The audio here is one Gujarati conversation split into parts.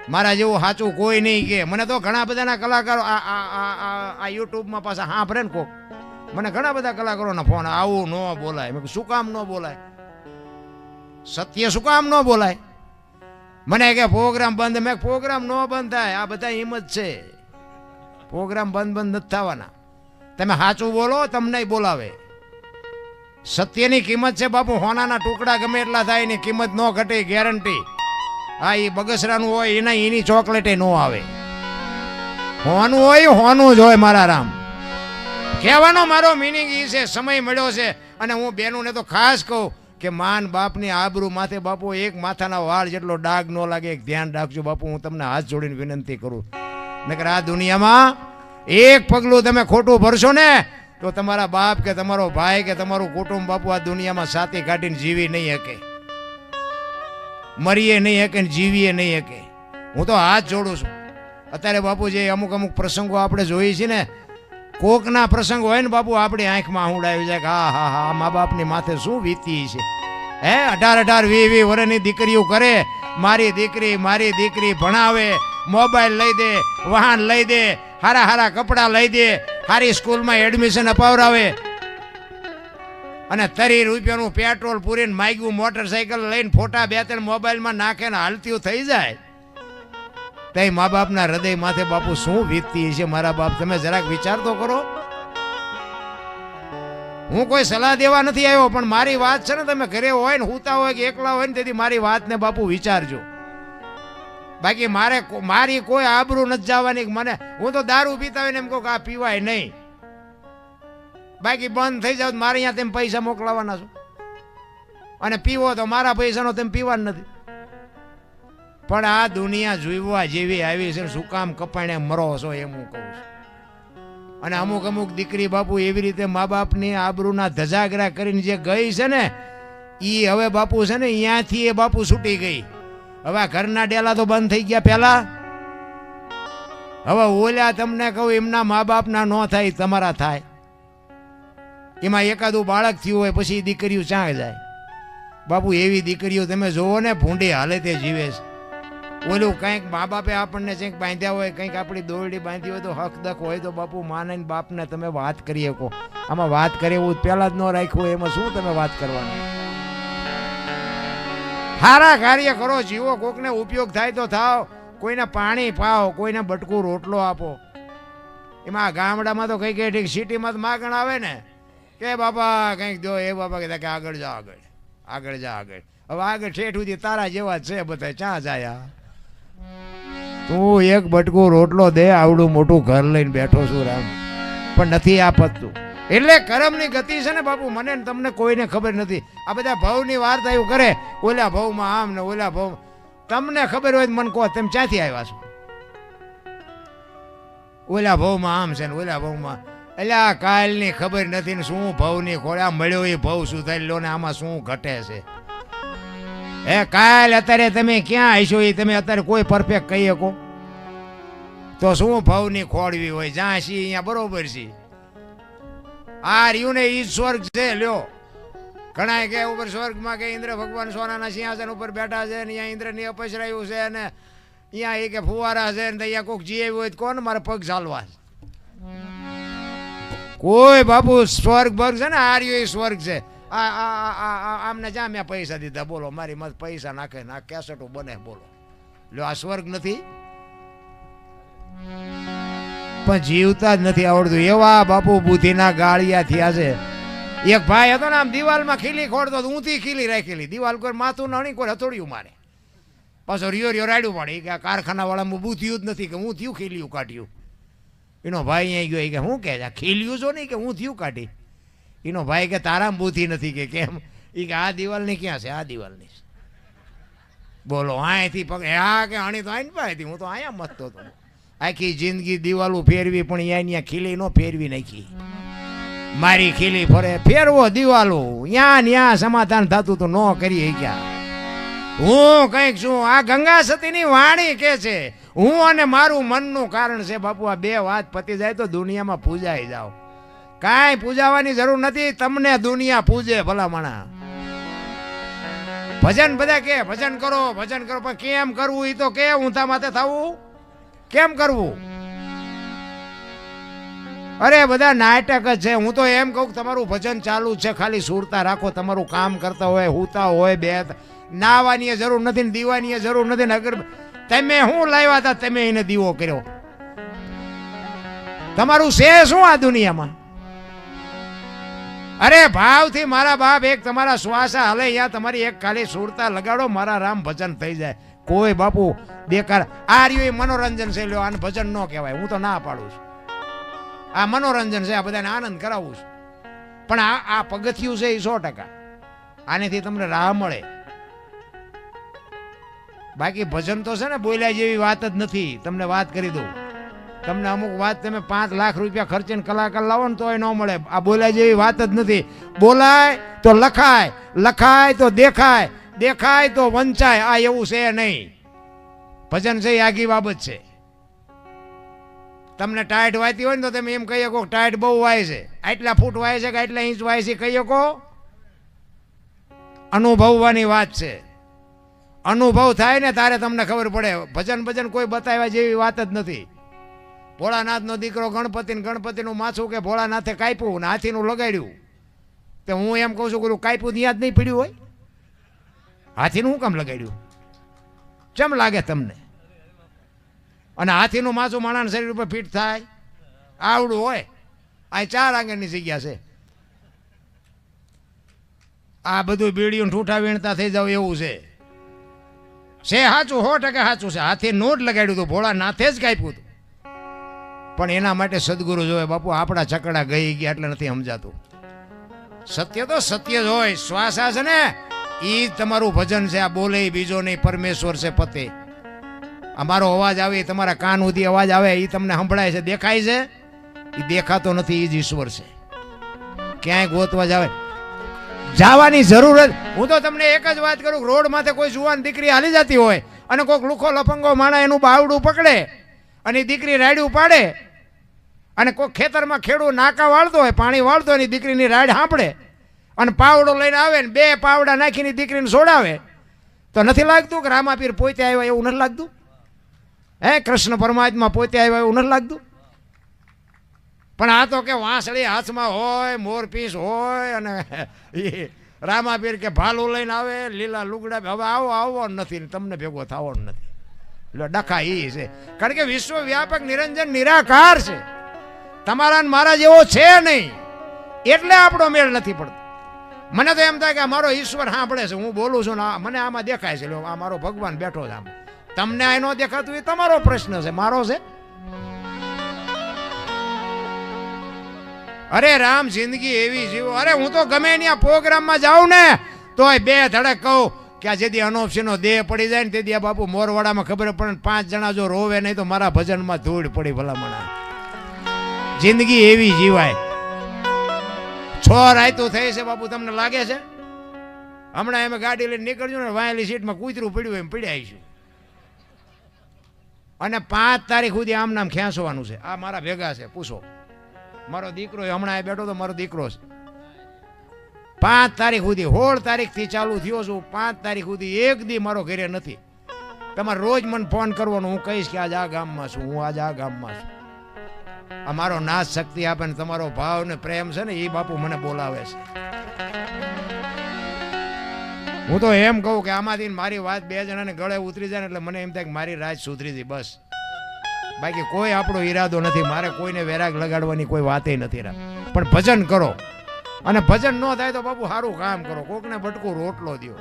મારા જેવું સાચું કોઈ નહીં કે. મને તો ઘણા બધાના કલાકારો આ યુટ્યુબમાં પાછા સાંભળે ને કોક, મને ઘણા બધા કલાકારોના ફોન, આવું ન બોલાય. મેં શું કામ ન બોલાય? સત્ય શું કામ ન બોલાય? મને કે પ્રોગ્રામ બંધ. મેં પ્રોગ્રામ ન બંધ થાય, આ બધા હિંમત છે. પ્રોગ્રામ બંધ નથી થવાના. તમે સાચું બોલો, તમને બોલાવે. સત્યની કિંમત છે બાપુ. હોનાના ટુકડા ગમે એટલા થાય એની કિંમત ન ઘટે, ગેરંટી. હા, એ બગસરાનું હોય એની ચોકલેટે ન આવે. હોનું હોય હોનું જ હોય મારા રામ. કહેવાનો મારો મિનિંગ એ છે, સમય મળ્યો છે. અને હું બેનુંને તો ખાસ કહું કે માન બાપની આબરૂ માથે બાપુ એક માથાના વાળ જેટલો ડાઘ ન લાગે, એક ધ્યાન રાખજો બાપુ. હું તમને હાથ જોડીને વિનંતી કરું. નકર આ દુનિયામાં એક પગલું તમે ખોટું ભરશો ને તો તમારા બાપ કે તમારો ભાઈ કે તમારું કુટુંબ બાપુ આ દુનિયામાં સાથી કાઢીને જીવી નહીં શકે, મરીએ નહીં શકે ને જીવીએ નહીં શકે. હું તો હાથ જોડું છું. અત્યારે બાપુ જે અમુક અમુક પ્રસંગો આપણે જોઈએ છીએ ને, કોકના પ્રસંગ હોય ને બાપુ, આપણી આંખમાં આહુડ આવી જાય કે હા હા હા, મા બાપની માથે શું વીતી છે. 18-18, 20-20 વર્ષની દીકરીઓ કરે, મારી દીકરી ભણાવે, મોબાઈલ લઈ દે, વાહન લઈ દે, હારા હારા કપડાં લઈ દે, સારી સ્કૂલમાં એડમિશન અપાવરાવે, અને 30 રૂપિયાનું પેટ્રોલ પૂરીને માગ્યું મોટરસાઇકલ લઈને ફોટા 2-3 મોબાઈલમાં નાખે ને હાલતીઓ થઈ જાય. તઈ મા બાપના હૃદય માથે બાપુ શું વીતતી છે મારા બાપ? તમે જરાક વિચાર તો કરો. હું કોઈ સલાહ દેવા નથી આવ્યો, પણ મારી વાત છે ને, તમે ઘરે હોય ને, હુતા હોય કે એકલા હોય ને, તેથી મારી વાતને બાપુ વિચારજો. બાકી મારી કોઈ આબરૂ નથી જવાની. મને હું તો દારૂ પીતા હોય ને એમ કહું કે આ પીવાય નહીં, બાકી બંધ થઈ જાવ મારે અહીંયા તેમ પૈસા મોકલાવાના છો, અને પીવો તો મારા પૈસાનો તેમ પીવાનું નથી. પણ આ દુનિયા જોઈવા જેવી આવી છે, શું કામ કપાણે મરો છો એમ હું કહું છું. અને અમુક દીકરી બાપુ એવી રીતે મા બાપની આબરૂના ધજાગરા કરીને જે ગઈ છે ને, એ હવે બાપુ છે ને અહીંયાથી એ બાપુ છૂટી ગઈ. હવે ઘરના ડેલા તો બંધ થઈ ગયા પહેલા. હવે ઓલ્યા તમને કહું, એમના મા બાપના ન થાય, તમારા થાય. એમાં એકાદું બાળક થયું હોય પછી દીકરીઓ ચાં જાય બાપુ. એવી દીકરીઓ તમે જોવો ને, ભૂંડી હાલતે જીવે છે. ઓલું કંઈક મા બાપે આપણને કંઈક બાંધ્યા હોય, કંઈક આપણી દોરડી બાંધી હોય તો હક દક હોય તો બાપુ માને બાપને તમે વાત કરી શકો. આમાં વાત કરે એવું પહેલા જ ન રાખ્યું હોય, એમાં શું તમે વાત કરવાની? સારા કાર્ય કરો, જીવો, કોકને ઉપયોગ થાય તો થાવ, કોઈને પાણી પાઓ, કોઈને બટકું રોટલો આપો. એમાં ગામડામાં તો કઈ ઠીક, સિટીમાં તો માગણ આવે ને કે બાપા કંઈક દો, એ બાપા કહેતા કે આગળ જા, આગળ જા, આગળ. હવે આગળ ઠેઠ સુધી તારા જેવા છે બધા, ચા જાય. તું એક બટકું રોટલો દે, આવડું મોટું ઘર લઈને બેઠો છું રામ, પણ નથી આપતું. એટલે કરમની ગતિ છે ને બાપુ, મને ને તમને કોઈને ખબર નથી. આ બધા ભાવની વાર્તા એવું કરે, ઓલા ભાવમાં આમ ને ઓલા ભાવ. તમને ખબર હોય મને કહો, તમે ક્યાંથી આવ્યા છો? ઓલા ભાવમાં આમ છે ને ઓલા ભાવમાં. એટલે આ કાલની ખબર નથી ને શું ભાવની ખોળ્યા મળ્યો એ ભાવ શું થઈ લો ને, આમાં શું ઘટે છે? કાલ અત્યારે તમે ક્યાં આવીશો એ તમે અત્યારે કોઈ પરફેક્ટ કહી શકો તો શું ભાવની ખોળવી હોય? જ્યાં છીએ અહીંયા બરોબર છે. આ રહ્યું ને ઈ સ્વર્ગ છે. લ્યો, ઘણા કે ઉપર સ્વર્ગમાં કે ઇન્દ્ર ભગવાન સોનાના સિંહાસન ઉપર બેઠા છે ને અહીંયા ઇન્દ્રની અપસરાયું છે ને અહીંયા એ કે ફુવારા છે ને અહીંયા કોઈક જી આવ્યું હોય તો કોણ મારે પગ ચાલવા? કોઈ બાપુ સ્વર્ગ બર્ગ છે ને, આ રહ્યું એ સ્વર્ગ છે. આમને જ્યાં મેં પૈસા દીધા, બોલો મારી મત પૈસા નાખે ના કેસેટો બને, બોલો લ્યો આ સ્વર્ગ નથી? પણ જીવતા જ નથી આવડતું. એવા બાપુ બુદ્ધિના ગાળિયા થયા છે. એક ભાઈ હતો ને, આમ દિવાલમાં ખીલી ખોડતો, ઊંધી ખીલી રાખેલી દિવાલ, કોઈ માથું નણી, કોઈ હથોડિયું મારે, પાછો રિયો રાડ્યું પાડે કે આ કારખાના વાળામાં બુદ્ધિયું જ નથી કે હું થયું ખીલીયું કાઢ્યું. એનો ભાઈ અહીંયા ગયો કે હું કે ખીલ્યું છો નહીં કે હું થયું કાઢી. એનો ભાઈ કે તારામાં બુદ્ધિ નથી કે કેમ? એ કે આ દિવાલની ક્યાં છે? આ દિવાલની. બોલો અહીંથી પગ હા કે આણી તો આઈને પાઈ હતી, હું તો અહીંયા મતતો હતો. આખી જિંદગી દિવાલો ફેરવી પણ અહીંયા ખીલી નો ફેરવી નાખી. મારી ખીલી ફરે ફેરવો દિવાલો, ન્યા સમાધાન થતું તો ન કરી ગયા. હું કઈક છું. આ ગંગા સતીની વાણી કે છે, હું અને મારું મનનું કારણ છે બાપુ. આ બે વાત પતી જાય તો દુનિયામાં પૂજાઈ જાઓ. કાંઈ પૂજાવાની જરૂર નથી, તમને દુનિયા પૂજે ભલામણા. ભજન બધા કે ભજન કરો પણ કેમ કરવું એ તો કે ઊંધા માથે થવું કેમ કરવું? અરે બધા નાટક જ છે. હું તો એમ કહું તમારું ભજન ચાલુ છે, ખાલી સુરતા રાખો. તમારું કામ કરતા હોય, હુતા હોય, બે નાવાની જરૂર નથી ને દીવાની જરૂર નથી ને. અગર તમે શું લાવ્યા હતા, તમે એને દીવો કર્યો. તમારું છે શું આ દુનિયામાં? અરે ભાવથી મારા બાપ એક તમારા શ્વાસા હલે અહીંયા તમારી એક ખાલી સુરતા લગાડો, મારા રામ ભજન થઈ જાય. કોઈ બાપુ બેકાર આ રહ્યું મનોરંજન છે, લ્યો આને ભજન ન કહેવાય. હું તો ના પાડું છું. આ મનોરંજન છે, આ બધાને આનંદ કરાવું છું. પણ આ પગથિયું છે એ 100%. આનેથી તમને રાહ મળે. બાકી ભજન તો છે ને બોલ્યા જેવી વાત જ નથી. તમને વાત કરી દઉં, તમને અમુક વાત તમે 5 લાખ રૂપિયા ખર્ચીને કલાકાર લાવો ને તો એ ન મળે. આ બોલ્યા જેવી વાત જ નથી. બોલાય તો લખાય, લખાય તો દેખાય, દેખાય તો વંચાય. આ એવું છે નહીં. ભજન છે એ આગી બાબત છે. તમને ટાઈટ વાયતી હોય ને તો તમે એમ કહી શકો ટાઈટ બહુ વાય છે, આટલા ફૂટ વાય છે કે આટલા ઇંચ વાય છે કહી શકો? અનુભવવાની વાત છે. અનુભવ થાય ને તારે તમને ખબર પડે. ભજન કોઈ બતાવ્યા જેવી વાત જ નથી. ભોળાનાથનો દીકરો ગણપતિનું માથું કે ભોળાનાથે કાપ્યું ને હાથીનું લગાડ્યું. તો હું એમ કહું છું કે કાપ્યું ત્યાં જ નહીં પડ્યું હોય? હાથીનું શું કામ લગાડ્યું? કેમ લાગે તમને? અને હાથીનું માથું માણસના શરીર ઉપર ફિટ થાય? આવડું હોય. આ 4 આંગળની જગ્યા છે. આ બધું બીડીયું ઠૂઠા વીણતા થઈ જાવ એવું છે. સાચું 100% સાચું છે. હાથી નો જ લગાડ્યું હતું, ભોળાનાથે જ કાપ્યું હતું. પણ એના માટે સદગુરુ જોવે બાપુ. આપણા ચકડા ગઈ ગયા એટલે નથી સમજાતું. સત્ય તો સત્ય જ હોય. શ્વાસા છે ને એ તમારું ભજન છે. આ બોલે બીજો નહીં, પરમેશ્વર છે પતે. અમારો અવાજ આવે, તમારા કાન સુધી અવાજ આવે, એ તમને સંભળાય છે, દેખાય છે? એ દેખાતો નથી, એ જ ઈશ્વર છે. ક્યાંય ગોતવા જાવે જવાની જરૂર જ. હું તો તમને એક જ વાત કરું, રોડ માથે કોઈ જુવાન દીકરી હાલી જતી હોય અને કોઈક લુખો લફંગો માણા એનું બાવડું પકડે અને એ દીકરી રાયડું પાડે, અને કોઈ ખેતરમાં ખેડૂત નાકા વાળતો હોય, પાણી વાળતો હોય, દીકરીની રાયડ સાંભળે અને પાવડો લઈને આવે ને 2 પાવડા નાખીને દીકરીને છોડાવે, તો નથી લાગતું કે રામાપીર પોતે આવ્યા એવું નથી લાગતું? હે, કૃષ્ણ પરમાત્મા પોતે આવ્યા એવું નથી લાગતું? પણ આ તો કે વાંસળી હાથમાં હોય, મોરપીસ હોય, અને રામાપીર કે ભાલું લઈને આવે, લીલા લુગડા. હવે આવો નથી, તમને ભેગો થવો નથી. એટલે ડખા એ છે. કારણ કે વિશ્વવ્યાપક નિરંજન નિરાકાર છે. તમારા ને મારા જેવો છે નહીં, એટલે આપણો મેળ નથી પડતો. મને તો એમ થાય કે મારો ઈશ્વર સાંભળે છે, હું બોલું છું ને મને આમાં દેખાય છે, આ મારો ભગવાન બેઠો છે આમાં. તમને આ ન દેખાતું એ તમારો પ્રશ્ન છે, મારો છે? અરે રામ, જિંદગી એવી જીવો. અરે હું તો ગમે ત્યાં પ્રોગ્રામમાં જાઉં ને તોય 2 ધડક કહું કે આ જેથી અનોપસીનો દેહ પડી જાય ને તેથી આ બાપુ મોરવાડામાં ખબર પડે 5 જણા જો રોવે નહીં તો મારા ભજનમાં ધૂળ પડી ભલામણા. જિંદગી એવી જીવાય. 6 રાયતું થઈ છે બાપુ, તમને લાગે છે? હમણાં એમ ગાડી લઈને નીકળજો ને વાયેલી સીટમાં કૂતરું પડ્યું એમ પડી આવીશું. અને 5 તારીખ સુધી આમ નામ ખેંચવાનું છે. આ મારા ભેગા છે, પૂછો. મારો દીકરો હમણાં બેઠો તો મારો દીકરો છે. 5 તારીખ સુધી, 16 તારીખથી ચાલુ થયો છું. 5 તારીખ સુધી એક દી મારો ઘરે નથી. તમારે રોજ મને ફોન કરવાનો, હું કહીશ કે આજ આ ગામમાં છું, હું આજ આ ગામમાં છું. અમારો નાશ શક્તિ આપે ને તમારો ભાવ ને પ્રેમ છે ને એ બાપુ મને બોલાવે છે. હું તો એમ કહું કે આમાંથી મારી વાત 2 જણાને ગળે ઉતરી જાય ને એટલે મને એમ થાય કે મારી રાજ સુધરી હતી બસ. બાકી કોઈ આપણો ઈરાદો નથી. મારે કોઈને વેરાગ લગાડવાની કોઈ વાતે નથી. પણ ભજન કરો, અને ભજન ન થાય તો બાપુ સારું કામ કરો. કોકને બટકું રોટલો દો,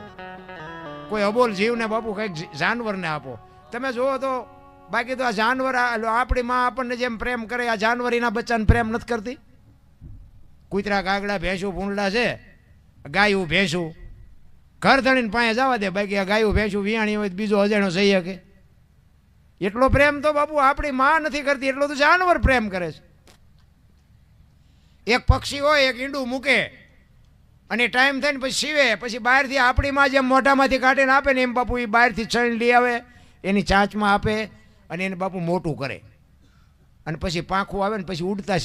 કોઈ અબોલ જીવને બાપુ કંઈક જાનવરને આપો. તમે જુઓ તો બાકી તો આ જાનવર, આપણી માં આપણને જેમ પ્રેમ કરે, આ જાનવર એના બચ્ચાને પ્રેમ નથી કરતી. કૂતરા, કાગડા, ભેંસું, ભૂંડલા છે, ગાયું, ભેંસું ઘર ધણીને પાસે જવા દે. બાકી આ ગાયું ભેંસું વિયાણી હોય બીજો અજાણ્યો જઈ શકે. એટલો પ્રેમ તો બાપુ આપણી માં નથી કરતી, એટલો તો જાનવર પ્રેમ કરે છે. એક પક્ષી હોય, એક ઈંડું મૂકે અને ટાઈમ થાય ને પછી સીવે, પછી બહારથી આપણી માં જેમ મોઢામાંથી કાઢીને આપે ને એમ બાપુ એ બહારથી ચણ લઈ આવે, એની ચાંચમાં આપે અને એને બાપુ મોટું કરે. અને પછી પાંખું આવે ને પછી ઉડતા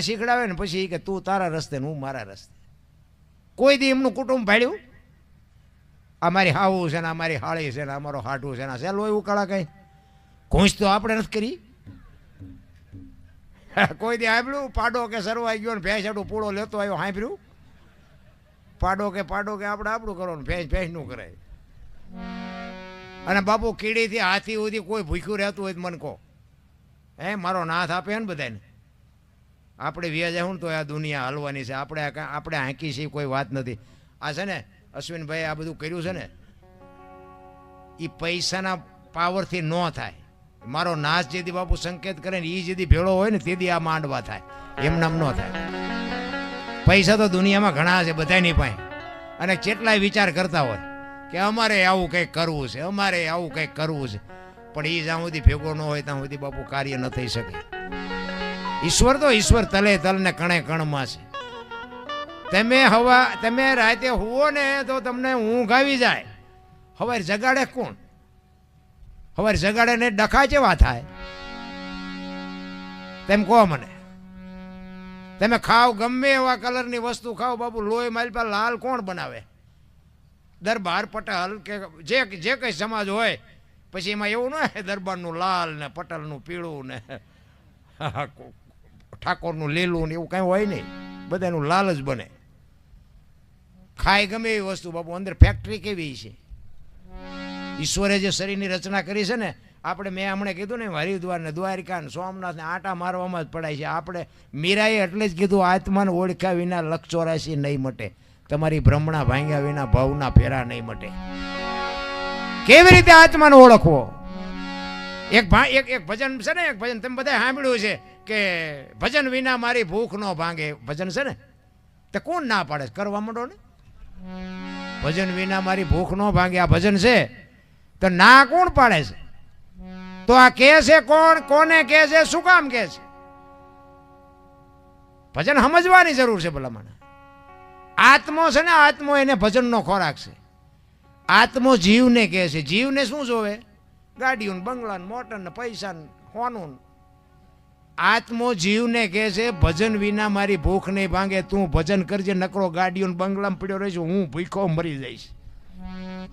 શીખડાવે ને પછી કે તું તારા રસ્તે ને હું મારા રસ્તે. કોઈ દી એમનું કુટુંબ ભાડ્યું? અમારી હાવું છે ને અમારી હાળી છે ને અમારો હાટું છે ને છે લોહી ઉકાળા કઈ ઘૂંસ તો આપણે નથી કરી. કોઈ દી સાંભળ્યું પાડો કે સરવાઈ ગયો ને ભેંસ આડું પૂળો લેતો આવ્યો સાંભળ્યું? પાડો કે આપણે આપણું કરો ને ભેંસનું કરે. અને બાપુ કીડીથી હાથી સુધી કોઈ ભૂખ્યું રહેતું હોય તો મને કહો, હે મારો નાથ આપે ને બધાને. આપણે વ્યાજ હું તો આ દુનિયા હલવાની છે, આપણે હાંકી છીએ કોઈ વાત નથી. આ છે ને અશ્વિનભાઈ આ બધું કર્યું છે ને એ પૈસાના પાવરથી ન થાય. મારો નાશ જેથી બાપુ સંકેત કરે ને એ જેથી ભેળો હોય ને તેથી આ માંડવા થાય, એમ નામ ન થાય. પૈસા તો દુનિયામાં ઘણા છે બધાની પાસે, અને કેટલાય વિચાર કરતા હોય કે અમારે આવું કંઈક કરવું છે, અમારે આવું કંઈક કરવું છે, પણ એ જ્યાં સુધી ભેગો ન હોય ત્યાં સુધી બાપુ કાર્ય ન થઈ શકે. ઈશ્વર તો ઈશ્વર તલે તલ ને કણે કણમાં છે. તમે રાતે હુવો ને તો તમને ઊંઘ આવી જાય, હવારે જગાડે કોણ? હવારે જગાડે ને ડખા જેવા થાય. તેમ કહો મને, તમે ખાવ ગમે એવા કલરની વસ્તુ ખાવ બાપુ, લોહી માલપા લાલ કોણ બનાવે? દરબાર પટેલ કે જે કઈ સમાજ હોય પછી એમાં એવું ન હોય દરબારનું લાલ ને પટેલનું પીળું ને ઠાકોરનું લીલું ને એવું કઈ હોય નહીં, બધાનું લાલ જ બને. ખાય ગમે એવી વસ્તુ બાપુ, અંદર ફેક્ટરી કેવી છે? ઈશ્વરે જે શરીરની રચના કરી છે ને, આપણે મેં હમણાં કીધું ને હરિદ્વાર ને દ્વારિકા ને સોમનાથ ને આટા મારવામાં જ પડાય છે. આપણે મીરાએ એટલે જ કીધું આત્માને ઓળખ્યા વિના લક્ષ 84 નહીં મટે, તમારી ભ્રમણા ભાંગ્યા વિના ભાવના ફેરા નહીં મટે. કેવી રીતે આત્માને ઓળખવો? એક ભજન છે ને, એક ભજન તમે બધા સાંભળ્યું છે કે ભજન વિના મારી ભૂખ ન ભાંગે. ભજન છે ને તે કોણ ના પાડે? કરવા માંડો ને. ભજન વિના મારી ભૂખ ન ભાંગે આ ભજન છે, તો ના કોણ પાડે છે? તો આ કે છે કોણ? કોને કે છે? શું કામ કે છે? ભજન સમજવાની જરૂર છે ભલામણ. આત્મો છે ને, આત્મો એને ભજનનો ખોરાક છે. આત્મો જીવને કહે છે. જીવને શું જોવે? ગાડીઓ બંગલા મોટર ને પૈસા હોનું. આત્મો જીવને કહે છે ભજન વિના મારી ભૂખ નહીં ભાંગે, તું ભજન કરજે, નકરો ગાડીઓ બંગલામાં પડ્યો રહીશ, હું ભૂખો મરી જઈશ.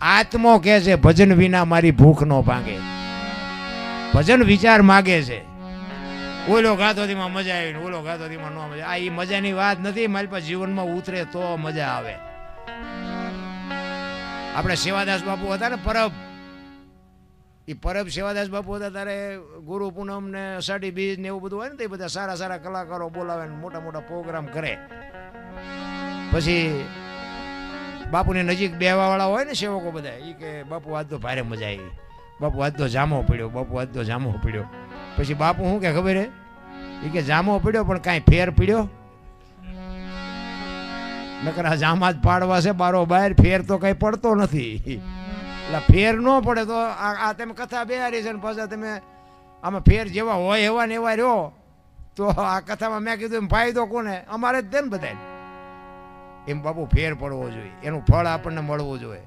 આત્મો કહે છે ભજન વિના મારી ભૂખ ન ભાંગે. ભજન વિચાર માગે છે. ઓલો ગાતો તેમાં મજા આવી, ઓલો ગાતો તેમાં ન મજા. આ એ મજાની વાત નથી, મારી પાસે જીવનમાં ઉતરે તો મજા આવે. આપણે સેવાદાસ બાપુ હતા ને પરબ, એ પરબ સેવાદાસ બાપુ હતા ત્યારે ગુરુ પૂનમ ને અષાઢી બીજ ને એવું બધું હોય ને, તો એ બધા સારા સારા કલાકારો બોલાવે ને મોટા મોટા પ્રોગ્રામ કરે. પછી બાપુની નજીક બેહવા વાળા હોય ને સેવકો બધા, એ કે બાપુ આજ તો ભારે મજા આવી, બાપુ આજ તો જામો પડ્યો, બાપુ આજ તો જામો પડ્યો. પછી બાપુ શું કે ખબર હે? એ કે જામો પડ્યો પણ કાંઈ ફેર પડ્યો? નકર આ જામા જ પાડવા છે બારો બહાર, ફેર તો કઈ પડતો નથી. એટલે ફેર ન પડે તો આ તમે કથા બેહારી છે ને પાછા તમે આમાં ફેર જેવા હોય એવા ને એવા રહ્યો તો આ કથામાં મેં કીધું એમ ફાયદો કોને? અમારે જ દે ને બધા. એમ બાપુ ફેર પડવો જોઈએ, એનું ફળ આપણને મળવું જોઈએ.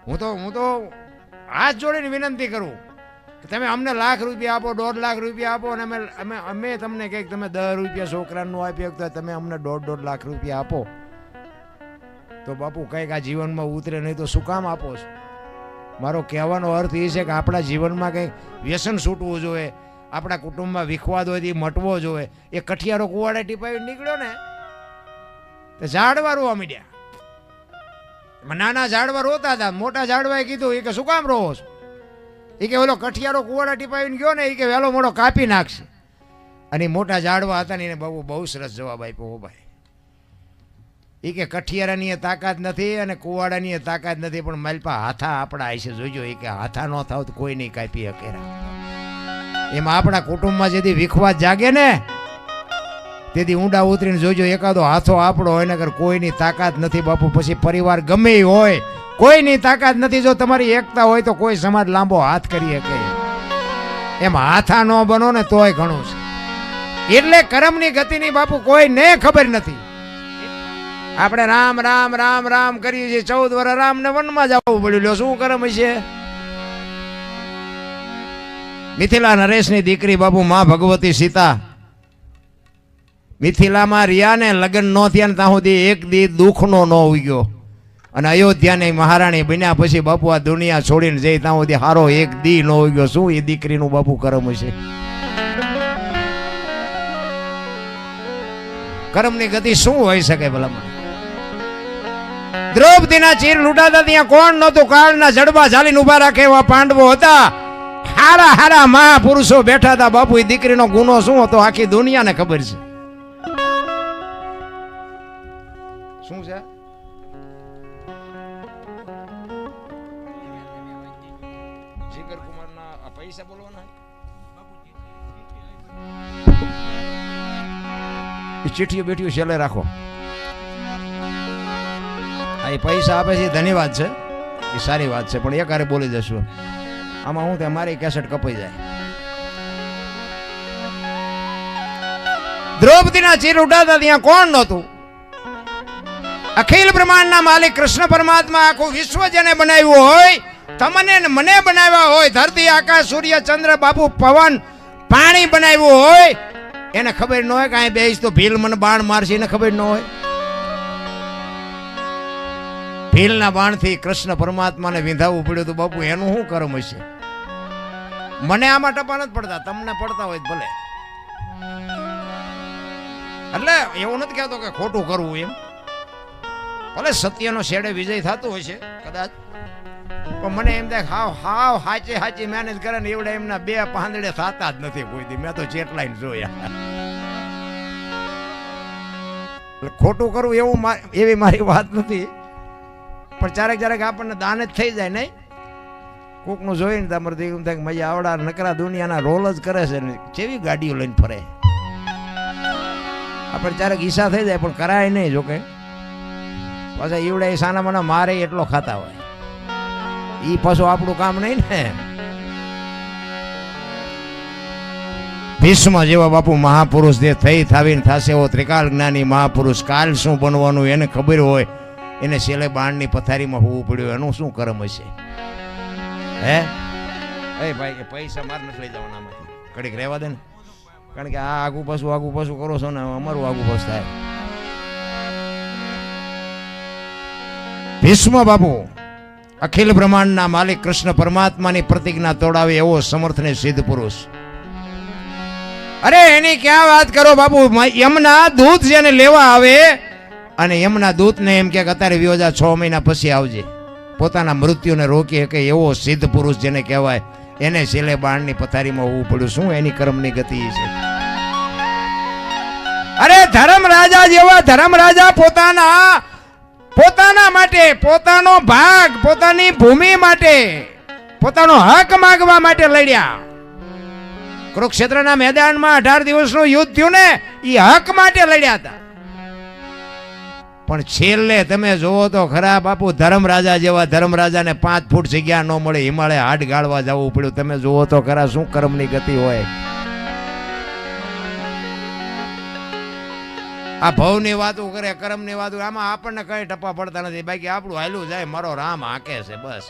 હું તો હાથ જોડીને વિનંતી કરું કે તમે અમને ₹1,00,000 આપો, ₹1.5 લાખ આપો, અને અમે તમને કંઈક તમે ₹10 છોકરાનું આપી શકતા, તમે અમને ₹1.5 લાખ આપો તો બાપુ કંઈક આ જીવનમાં ઉતરે, નહીં તો શું કામ આપો છો? મારો કહેવાનો અર્થ એ છે કે આપણા જીવનમાં કંઈક વ્યસન છૂટવું જોઈએ, આપણા કુટુંબમાં વિખવાદ હોય એ મટવો જોઈએ. એ કઠિયારો કુવાડે ટીપાવી નીકળ્યો ને તો ઝાડવા રોવા માંડ્યા. નાના ઝાડવા રોતા હતા, મોટા ઝાડવાએ કીધું એ કે શું કામ રોવો છો? એ કે ઓલો કઠિયારો કુવાડા ટીપાવીને ગયો ને, એ કે વહેલો મોડો કાપી નાખશે. અને મોટા ઝાડવા હતા ને એને બહુ સરસ જવાબ આપ્યો. ભાઈ એ કે કઠિયારાની તાકાત નથી અને કુવાડાની તાકાત નથી, પણ માલપા હાથા આપણા આશે જોઈજો. એ કે હાથા ન થાવ તો કોઈ નહીં કાપી શકે. એમાં આપણા કુટુંબમાં જેથી વિખવાદ જાગે ને તેથી ઊંડા ઉતરીને જોઈજો, એકાદો હાથો આપણો હોય ને, કોઈની તાકાત નથી બાપુ. પછી પરિવાર ગમે હોય, કોઈની તાકાત નથી. જો તમારી એકતા હોય તો કોઈ સમાજ લાંબો હાથ કરી શકે. એમ હાથા ન બનો ને તોય ઘણું છે. એટલે કર્મની ગતિની બાપુ કોઈને ખબર નથી. આપણે રામ રામ રામ રામ કરીએ છીએ, 14 વર્ષ રામને વનમાં જવું પડ્યું. લ્યો શું કરમ છે? મિથિલા નરેશની દીકરી બાપુ માં ભગવતી સીતા મિથિલામાં રહ્યા ને, લગ્ન ન થયા ને ત્યાં સુધી એક દી દુઃખનો ન ઉગ્યો. અને અયોધ્યાની મહારાણી બન્યા પછી બાપુ આ દુનિયા છોડીને જઈ ત્યાં સુધી હારો એક દી ન હોય ગયો. શું એ દીકરીનું બાપુ કરમ હશે? કર્મની ગતિ શું હોઈ શકે ભલામણ? દ્રૌપદીના ચીર લૂંટાતા ત્યાં કોણ નહોતું? કાળના જડબા ઝાલીને ઉભા રાખે એવા પાંડવો હતા. હારા હારા મહાપુરુષો બેઠા હતા. બાપુ એ દીકરીનો ગુનો શું હતો આખી દુનિયાને ખબર છે. શું છે? જીગર કુમારના પૈસા બોલવાના ચીઠીઓ બેઠીઓ છેલ્લે રાખો. આ પૈસા આપે છે ધન્યવાદ છે, એ સારી વાત છે, પણ એકારે બોલી જશું. આમાં હું ત્યાં મારી કેસેટ કપાઈ જાય. દ્રૌપદીના ચીર ઉડાતા ત્યાં કોણ નહોતું? અખિલ બ્રહ્માંડના માલિક કૃષ્ણ પરમાત્મા આખું વિશ્વ જેને બનાવ્યું હોય, તમને ને મને બનાવ્યા હોય, ધરતી આકાશ સૂર્ય ચંદ્ર બાપુ પવન પાણી બનાવ્યું હોય, એને ખબર ન હોય કે અહીં બેસ તો ભીલ મને બાણ મારશે, એને ખબર ન હોય. ભીલના બાણથી કૃષ્ણ પરમાત્માને વિંધાવવું પડ્યું તો બાપુ એનું શું કર્મ હશે? મને આમાં ટપા નથી પડતા, તમને પડતા હોય ભલે. એટલે એવું નથી કહેતો કે ખોટું કરવું એમ, ભલે સત્યનો છેડે વિજય થતો હોય છે કદાચ, પણ મને એમ થાય હાવ હાવ હાચે હાચી મહેનત કરે ને એવડે એમના બે પાંદડે થતા જ નથી કોઈ દી. મેં તો જેટલાઈને જોયા. ખોટું કરવું એવું એવી મારી વાત નથી, પણ ક્યારેક આપણને દાન જ થઈ જાય નહીં. કોકનું જોઈને તમારે એમ થાય મજા આવડા નકરા દુનિયાના રોલ જ કરે છે ને કેવી ગાડીઓ લઈને ફરે. આપણે ક્યારેક ઈચ્છા થઈ જાય પણ કરાય નહીં. જોકે પાછા એવડા એ સાના મને મારે એટલો ખાતા હોય, એ પાછું આપણું કામ નહીં ને. ભીષ્મ જેવા બાપુ મહાપુરુષ જે થઈ થાવીને થશે એવો ત્રિકાલ જ્ઞાની મહાપુરુષ, કાલ શું બનવાનું એને ખબર હોય, એને છેલ્લે બાણની પથારીમાં હોવું પડ્યું, એનું શું કર્મ હશે? હે એ ભાઈ એ પૈસા માર નથી લઈ જવાના આમાંથી, ઘડીક રહેવા દે ને, કારણ કે આ આગું પાછું કરો છો ને અમારું આગું પાછું થાય. ભીષ્મ બાપુ અખિલ બ્રહ્માંડના માલિક કૃષ્ણ પરમાત્માની પ્રતિજ્ઞા તોડાવે એવો સમર્થ ને સિદ્ધ પુરુષ. અરે એની ક્યાં વાત કરો બાપુ? યમના દૂત જેને લેવા આવે અને યમના દૂતને એમ કે અત્યારે વિયોજા 6 મહિના પછી આવજે, પોતાના મૃત્યુને રોકી શકે એવો સિદ્ધ પુરુષ જેને કહેવાય, એને છેલ્લે બાણની પથારીમાં હોવું પડ્યું. શું એની કર્મની ગતિ છે? અરે ધર્મરાજા જેવા ધર્મરાજા પોતાના માટે, પોતાનો ભાગ, પોતાની ભૂમિ માટે, પોતાનો હક માંગવા માટે લડ્યા. કુરુક્ષેત્રના મેદાનમાં 18 દિવસનું યુદ્ધ થયું ને, એ હક માટે લડ્યા હતા. પણ છેલ્લે તમે જોવો તો ખરા બાપુ, ધર્મરાજા જેવા ધર્મરાજાને 5 ફૂટ જગ્યા ન મળે, હિમાલય હાડ ગાળવા જવું પડ્યું. તમે જોવો તો ખરા શું કર્મની ગતિ હોય. આ ભવની વાતો કરે, કર્મની વાતો, આમાં આપણને કઈ ટપા પડતા નથી. બાકી આપણું હાલ્યું જાય, મારો રામ હાકે છે બસ.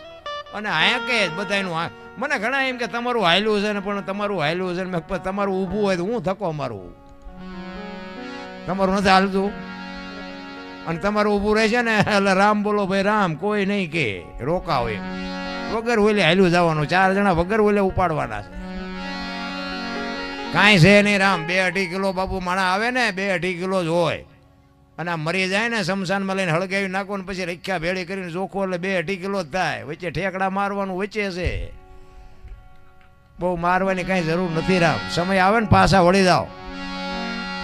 અને હાકે જ બધાનું. મને ઘણા એમ કે તમારું હાલ્યું છે ને, પણ તમારું હાલ્યું છે ને, તમારું ઊભું હોય તો હું ધક્કો મારું. તમારું નથી હાલતું અને તમારું ઊભું રહે છે ને, એટલે રામ બોલો ભાઈ રામ, કોઈ નહીં કે રોકાવ એમ. વગર ઓલે હાલ્યું જવાનું, 4 જણા વગર ઓલે ઉપાડવાના છે. કાંઈ છે નહીં રામ. 2-2.5 કિલો બાપુ માણા આવે ને, 2-2.5 કિલો જ હોય. અને આ મરી જાય ને શમશાનમાં લઈને હળગાવી નાખો ને પછી રખ્યા ભેળી કરીને જોખો એટલે 2-2.5 કિલો જ થાય. વચ્ચે ઠેકડા મારવાનું વચ્ચે છે, બહુ મારવાની કાંઈ જરૂર નથી રામ. સમય આવે ને પાછા વળી જાઓ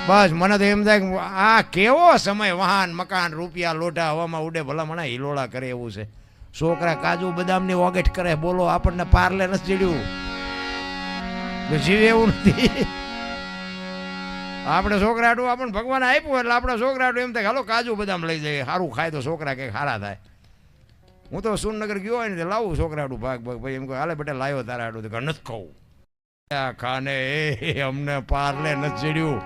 બસ. મને તો એમ થાય કે આ કેવો સમય, વાહન મકાન રૂપિયા લોઢા હવામાં ઉડે, ભલા મને હિલોળા કરે એવું છે. છોકરા કાજુ બદામની ઓગેટ કરે, બોલો આપણને પાર્લે નથી ચડ્યું, જીવે એવું નથી. આપણે છોકરા આટું આપણને ભગવાન આપ્યું એટલે આપણે છોકરા આટું એમ થાય હાલો કાજુ બદામ લઈ જઈએ, સારું ખાય તો છોકરા કંઈક સારા થાય. હું તો સુરનગર ગયો હોય ને લાવું છોકરા આટું ભાગ ભાઈ, એમ કહે હાલે બેટા લાવ્યો તારા આટું, તો નથી ખાવું. ખાને અમને પાર્લે નથી ચડ્યું.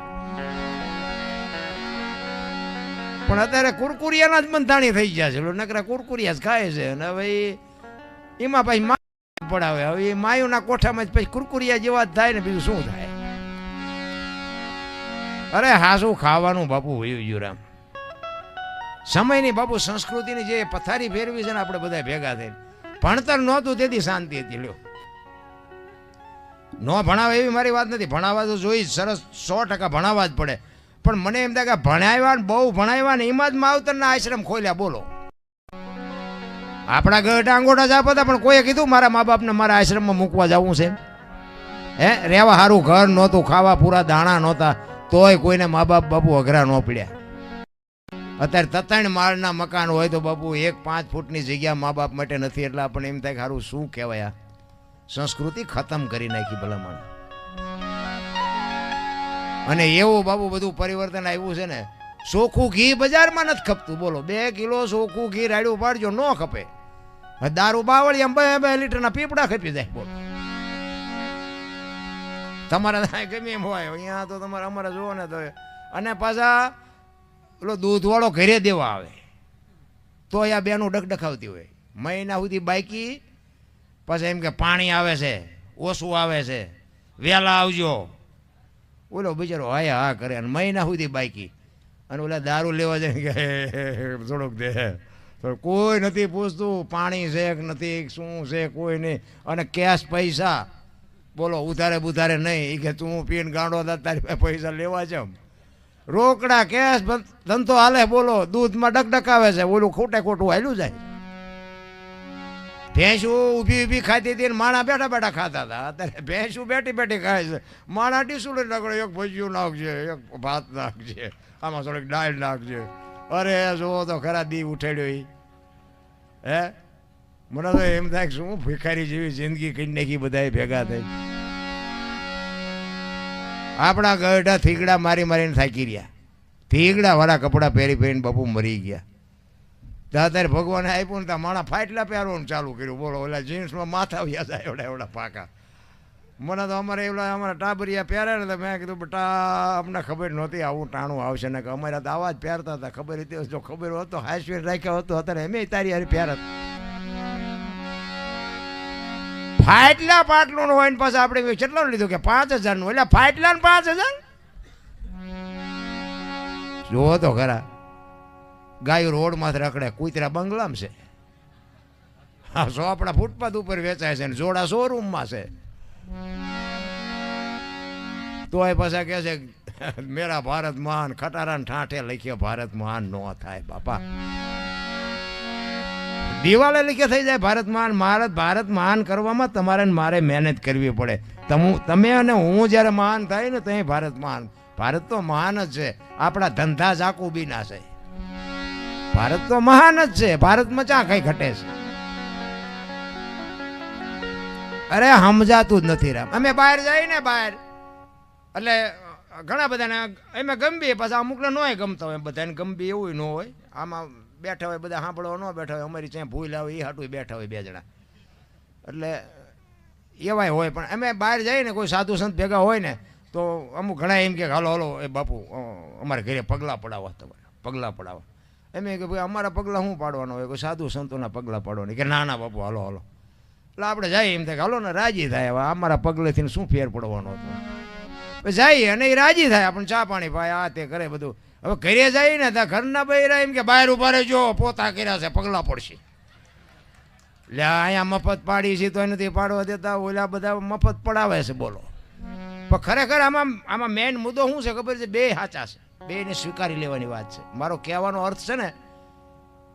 પણ અત્યારે કુરકુરિયાના જ બંધાણી થઈ ગયા છે, નકરા કુરકુરિયા જ ખાય છે. અને હવે એમાં પછી પડાવે, હવે એ માયુના કોઠામાં જ પછી કુરકુરિયા જેવા જ થાય ને, બીજું શું થાય? અરે હાસું ખાવાનું બાપુ વયું ગયું રામ. સમયની બાપુ સંસ્કૃતિની જે પથારી ફેરવી છે ને આપણે બધા ભેગા થઈને ભણતર નહોતું તેથી શાંતિ હતી. લ્યો ન ભણાવે એવી મારી વાત નથી, ભણાવવા તો જોઈ સરસ 100% ભણાવવા જ પડે. પણ મને એમ થાય કે ભણાવ્યા ને બહુ ભણાવ્યા ને એમાં જ માવતરના આશ્રમ ખોલ્યા. બોલો આપણા ગઢ આંગોઠા જ આપતા પણ કોઈએ કીધું મારા મા બાપને મારા આશ્રમમાં મૂકવા જવું છે? હે, રહેવા સારું ઘર નહોતું, ખાવા પૂરા દાણા નહોતા, તોય કોઈને મા બાપ બાપુ અઘરા ન પડ્યા. અત્યારે 3 માળના મકાન હોય તો બાપુ 1-5 ફૂટની જગ્યા મા બાપ માટે નથી. એટલે આપણને એમ થાય કે સારું શું કહેવાય, આ સંસ્કૃતિ ખતમ કરી નાખી ભલામણ. અને એવું બાપુ બધું પરિવર્તન આવ્યું છે ને, ચોખ્ખું ઘી બજારમાં નથી ખપતું. બોલો 2 કિલો ચોખ્ખું ઘી રાડ્યું પાડજો, ન ખપે. દારૂ બાવળી એમ 2 લીટરના પીપડા ખપી જાય. બોલો તમારા ગમે એમ હોય, અહીંયા તો તમારે અમારે જોવો ને તો. અને પાછા પેલો દૂધવાળો ઘરે દેવા આવે તો આ બેનું ડગડખાવતી હોય મહિના સુધી બાકી. પછી એમ કે પાણી આવે છે, ઓછું આવે છે, વહેલા આવજો. ઓલો બિચારો હા હા કરે અને મહિના સુધી બાકી. અને ઓલા દારૂ લેવા જાય કે થોડોક દે, કોઈ નથી પૂછતું પાણી છે કે નથી, શું છે કોઈ નહીં. અને કેશ પૈસા બોલો ઉધારે બુધારે નહીં. કે તું પીને ગાંડો હતા તારી પૈસા લેવા છે. રોકડા કેશ ધંધો હાલે. બોલો દૂધમાં ડગડકાવે છે, ઓલું ખોટે ખોટું હાલ્યું જાય. ભેંસું ઊભી ઊભી ખાતી હતી ને માણા બેઠા બેઠા ખાતા હતા. અત્યારે ભેંસું બેઠી બેઠી ખાય છે, માણા ડીસુડે નાખડે, એક ભજીયું નાખજે, એક ભાત નાખજે, આમાં થોડીક દાળ નાખજે. અરે જુઓ તો ખરા દી ઉઠાડ્યો એ. હે, મને તો એમ થાય કે શું ભિખારી જેવી જિંદગી કરી નાખી બધા ભેગા થઈ. આપણા ગઢા થીગડા મારી મારીને થાકી રહ્યા. થીગડા વાળા કપડાં પહેરી પહેરીને બાપુ મરી ગયા. અત્યારે ભગવાને આપ્યું ને ત્યાં માણા ફાટલા પહેરવાનું ચાલુ કર્યું. બોલો ઓલા જીન્સમાં માથા વ્યા જાય એવડા એવડા પાકા. મને તો અમારે એવડા અમારા ટાબરિયા પહેરે ને તો મેં કીધું બેટા અમને ખબર નહોતી આવું ટાણું આવશે ને. કે અમારા તો આવા જ પહેરતા હતા. ખબર હતી જો ખબર હોત તો હાઈસ્પીડ રાખ્યા હોત તો અત્યારે એમ તારી હારી પહેરત. ફાટલા પાટલું હોય ને પાછા આપણે કેટલાનું લીધું કે 5000 એટલે ફાટલા ને 5000. જોવો તો ખરા, ગાયું રોડ માંથી રખડે, કૂતરા બંગલામાં છે. હા, આપણા ફૂટપાથ ઉપર વેચાય છે ને જોડા શોરૂમમાં છે. તો એ પાછા કે છે મેરા ભારત મહાન, ખટારાને ઠાઠે લખ્યો ભારત મહાન નો થાય બાપા. દિવાલે લીખે થઈ જાય ભારત મહાન. ભારત મહાન કરવામાં તમારે મારે મહેનત કરવી પડે. તમે અને હું જ્યારે મહાન થાય ને તો ભારત મહાન. ભારત તો મહાન જ છે. આપણા ધંધા જાકુબી ના છે. ભારત તો મહાન જ છે. ભારતમાં ચા કઈ ઘટે છે? અરે સમજાતું જ નથી રામ. અમે બહાર જઈએ ને બહાર એટલે ઘણા બધાને એમાં ગમબી, પાછા અમુકને નોય ગમતા હોય. બધાને ગમબી એવું ન હોય. આમાં બેઠા હોય બધા સાંભળવા ન બેઠા હોય. અમારી ત્યાં ભૂલ આવે એ હાટું બેઠા હોય 2 જણા. એટલે એવાય હોય. પણ અમે બહાર જઈએ ને કોઈ સાધુ સંત ભેગા હોય ને તો અમુક ઘણા એમ કે હાલો હાલો એ બાપુ અમારે ઘરે પગલાં પડાવવા, તમારે પગલાં પડાવવા. એમ કે ભાઈ અમારા પગલાં શું પાડવાનું હોય, કોઈ સાધુ સંતોના પગલાં પાડવાની. કે ના ના બાપુ હાલો હાલો. એટલે આપણે જઈએ એમ થાય કે હાલો ને રાજી થાય. હવે અમારા પગલેથી શું ફેર પડવાનો હતો. જઈએ અને એ રાજી થાય, આપણને ચા પાણી પાય, આ તે કરે બધું. હવે ઘરે જાય ને ત્યાં ઘરના બૈરા એમ કે બહાર ઉભા રહેજો, પોતા કર્યા છે, પગલાં પડશે. એટલે અહીંયા મફત પાડી છે તો નથી પાડવા દેતા, ઓલા બધા મફત પડાવે છે. બોલો પણ ખરેખર આમાં મેઇન મુદ્દો શું છે ખબર છે? 2 સાચા છે, 2ને સ્વીકારી લેવાની વાત છે. મારો કહેવાનો અર્થ છે ને,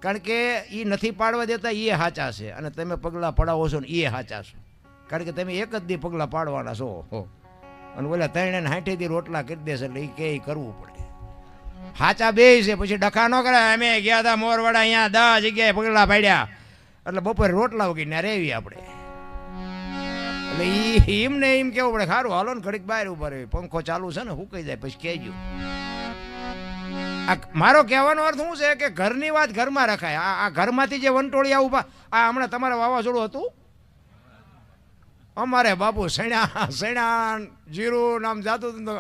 કારણ કે એ નથી પાડવા દેતા એ સાચા છે અને તમે પગલાં પડાવો છો ને એ સાચા છો. કારણ કે તમે એક જ દી પગલાં પાડવાના છો અને ઓલા 360 દી રોટલા કરી દેશે. એટલે એ કે કરવું પડે. સાચા 2 છે. પછી ડખા ન કરે. અમે ગયા હતા મોરવાડા, અહીંયા 10 જગ્યાએ પગલાં પાડ્યા એટલે બપોરે રોટલા વગીને રેવી આપણે. એટલે એમને એમ કેવું પડે સારું હાલો ને ઘડીક બહાર ઉભા રહે, પંખો ચાલુ છે ને સુકાઈ જાય પછી કહેજો. મારો કહેવાનો અર્થ શું છે કે ઘરની વાત ઘરમાં રખાય. આ ઘરમાંથી જે વંટોળિયા ઉભા, આ હમણાં તમારે વાવાઝોડું હતું અમારે બાપુ સણ્યા જીરું નામ જાતું હતું તો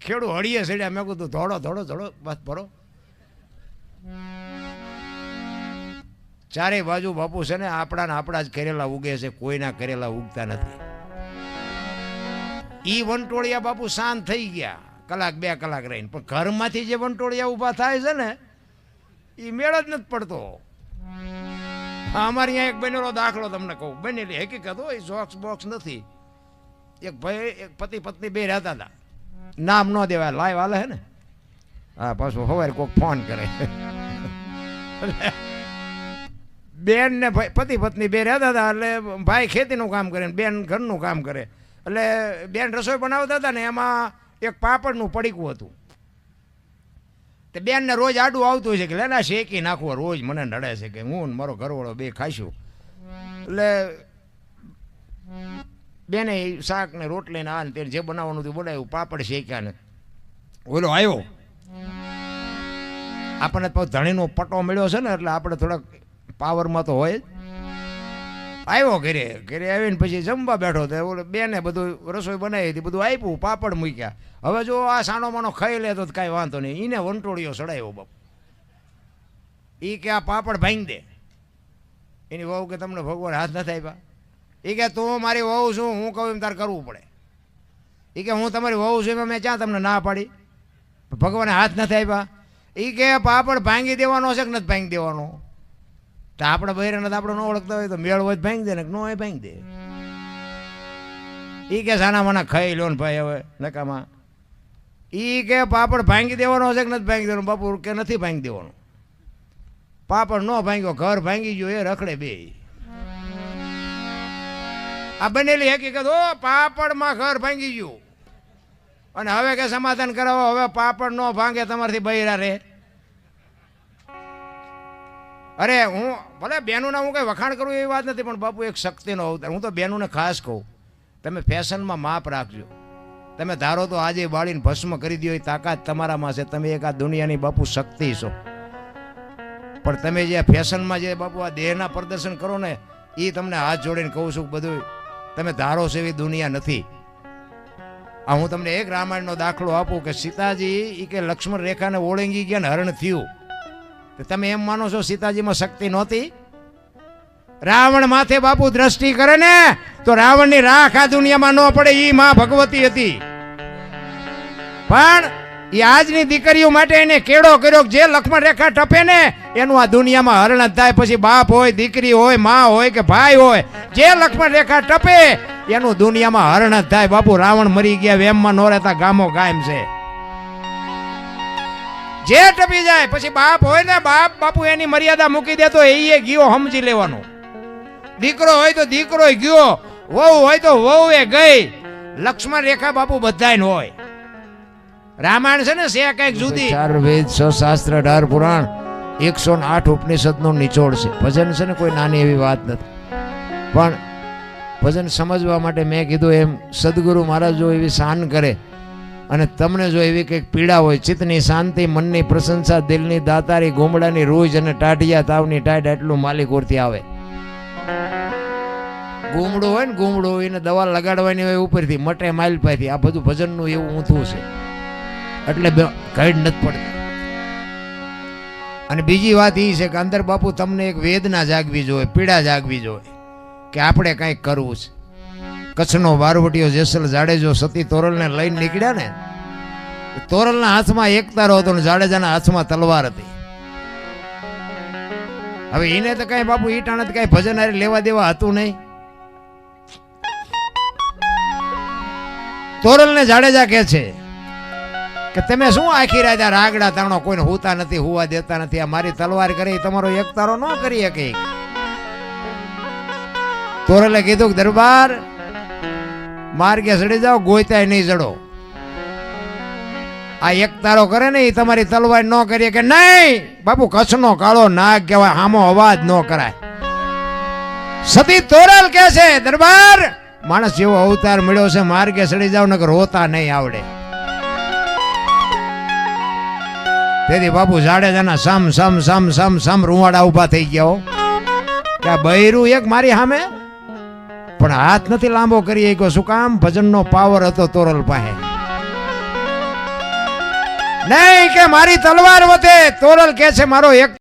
ખેડૂ હળીએ સડ્યા. મેં કીધું ધોડો ધોડો ધોડો બસ ભરો. ચારે બાજુ બાપુ છે ને આપણા જ કરેલા ઉગે છે, કોઈના કરેલા ઉગતા નથી. ઈ વંટોળિયા બાપુ શાંત થઈ ગયા કલાક 2 કલાક રહીને. પણ ઘરમાંથી જે વંટોળિયા ઊભા થાય છે ને એ મેળ જ નથી પડતો. હા, અમારે અહીંયા એક બનેલો દાખલો તમને કહું, બનેલી હકીકત હોય, જોક્સ બોક્સ નથી. એક ભાઈ એક પતિ પત્ની બે રહેતા હતા, નામ ન દેવાય, લાઈવ હાલે હે ને. હા, પાછું સવારે કોઈક ફોન કરે. બેન ને પતિ પત્ની બે રહેતા હતા. એટલે ભાઈ ખેતીનું કામ કરે ને બેન ઘરનું કામ કરે. એટલે બેન રસોઈ બનાવતા હતા ને એમાં એક પાપડનું પડીકું હતું. તે બેનને રોજ આડું આવતું હોય છે કે લેના શેકી નાખવો, રોજ મને નડે છે કે હું ને મારો ઘરવાળો બે ખાઈશું. એટલે બેને શાક ને રોટલી ને આ ને તે જે બનાવવાનું હતું બનાવ્યું, પાપડ શેક્યા ને ઓલો આવ્યો. આપણને ધણીનો પટ્ટો મળ્યો છે ને એટલે આપણે થોડાક પાવરમાં તો હોય જ. આવ્યો ઘરે આવીને પછી જમવા બેઠો તો ઓલો બેને બધું રસોઈ બનાવી હતી, બધું આપ્યું, પાપડ મૂક્યા. હવે જો આ સાનો માનો ખાઈ લે તો કાંઈ વાંધો નહીં. એને વંટોળીઓ ચડાવ્યો બાપ. એ કે આ પાપડ ભાંગી દે. એની વહુ કે તમને ભગવાન હાથ નથી આપ્યા? એ કે તું મારી વહુ છું, હું કહું એમ તારે કરવું પડે. એ કે હું તમારી વહુ છું એમાં મેં ક્યાં તમને ના પાડી? ભગવાને હાથ નથી આપ્યા. એ કે પાપડ ભાંગી દેવાનો છે કે નથી ભાંગી દેવાનો? તો આપણે બહેરાને આપણે ન ઓળખતા હોય તો મેળ હોય ભાંગી દે ને ન હોય ભાંગી દે. એ કે સાના માના ખાઈ લો ને ભાઈ હવે નકામાં. એ કે પાપડ ભાંગી દેવાનો છે કે નથી ભાંગી દેવાનો? બાપુ કે નથી ભાંગી દેવાનો. પાપડ ન ભાંગ્યો, ઘર ભાંગી ગયો, એ રખડે બે. આ બનેલી હકીકત. ઓ પાપડમાં ઘર ભાંગી ગયું અને હવે કે સમાધાન કરાવો, હવે પાપડ ન ભાંગે તમારથી બૈરા રે. અરે હું ભલે બહેનોના હું કંઈ વખાણ કરું એવી વાત નથી, પણ બાપુ એક શક્તિનો અવતાર. હું તો બહેનોને ખાસ કહું, તમે ફેશનમાં માપ રાખજો. તમે ધારો તો આજે બાળીને ભસ્મ કરી દો, એ તાકાત તમારામાં છે. તમે એક આ દુનિયાની બાપુ શક્તિ છો. પણ તમે જે ફેશનમાં જે બાપુ આ દેહના પ્રદર્શન કરો ને, એ તમને હાથ જોડીને કહું છું બધું તમે ધારો છો એવી દુનિયા નથી. આ હું તમને એક રામાયણનો દાખલો આપું કે સીતાજી એ કે લક્ષ્મણ રેખાને ઓળંગી ગયા ને હરણ થયું. તમે એમ માનો છો સીતાજીમાં શક્તિ નહોતી? રાવણ માથે બાપુ દ્રષ્ટિ કરે ને તો રાવણની રાખ આ દુનિયામાં ન પડે. એ માં ભગવતી હતી. પણ એ આજની દીકરીઓ માટે એને કેળો કર્યો, જે લક્ષ્મણ રેખા ટપે ને એનું આ દુનિયામાં હરણ જ થાય. પછી બાપ હોય, દીકરી હોય, માં હોય કે ભાઈ હોય, જે લક્ષ્મણ રેખા ટપે એનું દુનિયામાં હરણ જ થાય. બાપુ રાવણ મરી ગયા, વેમમાં ન રહેતા ગામો ગામ છે. જે ટપી જાય પછી બાપ હોય ને બાપુ એની મર્યાદા મૂકી દે તો એ ગયો સમજી લેવાનો. દીકરો હોય તો દીકરો ગયો, વહુ હોય તો વહુ એ ગઈ. લક્ષ્મણ રેખા બાપુ બધાય હોય. રામાયણ છે ને છે કઈક જુદી. 4 વેદ 6 શાસ્ત્ર 18 પુરાણ 108 ઉપનિષદ નો નિચોડ છે. ભજન છે ને કોઈ નાની એવી વાત નથી. પણ ભજન સમજવા માટે મેં કીધું એમ સદગુરુ મહારાજ જો એવી શાન કરે અને તમને જો એવી કંઈક પીડા હોય, ચિત્તની શાંતિ, મનની પ્રશંસા, દિલની દાતારી, ગોમડાની રૂજ અને ટાઢિયા તાવની ટાઢ, એટલું માલિક ઓરથી આવે. ગુમડું હોય ને ગુમડું, એને દવા લગાડવાની હોય ઉપરથી મટે માઇલ પાયથી. આ બધું ભજનનું એવું ઊંધું છે, એટલે ગાઈડ નથી પડતી. અને બીજી વાત એ છે કે અંદર બાપુ તમને એક વેદના જાગવી જોઈએ, પીડા જાગવી જોઈએ કે આપણે કંઈક કરવું છે. કચ્છનો બારવટીયો જેસલ જાડેજો સતી તોરલને લઈને નીકળ્યા ને, તોરલના હાથમાં એક તારો હતો ને જાડેજાના હાથમાં તલવાર હતી. હવે એને તો કઈ બાપુ ઈટાણે કઈ ભજન હારે લેવા દેવા હતું નહીં. તોરલને જાડેજા કહે છે કે તમે શું આખી રાત રાગડા તાણો, કોઈને હુતા નથી, હુવા દેતા નથી. આ મારી તલવાર કરી તમારો એક તારો ન કરી શકે. તોરલે કીધું કે દરબાર માર્ગે ચડી જાઓ, ગોયતાય નહીં ચડો. આ એક તારો કરે ને એ તમારી તલવાર ન કરીએ કે નહીં. બાપુ કચ્છનો કાળો નાગ કહેવાય, હામો અવાજ ન કરાય. સતી તોરલ કે છે દરબાર માણસ જેવો અવતાર મળ્યો છે, માર્ગે ચડી જાવ નકર રોતા નહીં આવડે. તેથી બાપુ જાડેજાના સમ સમ સમ સમ સમ રૂવાડા ઉભા થઈ ગયા. કે આ બૈરું એક મારી સામે પણ હાથ નથી લાંબો કરી શક્યો. શું કામ? ભજનનો પાવર હતો તોરલ પાસે. નહીં કે મારી તલવાર વધે. તોરલ કે છે મારો એક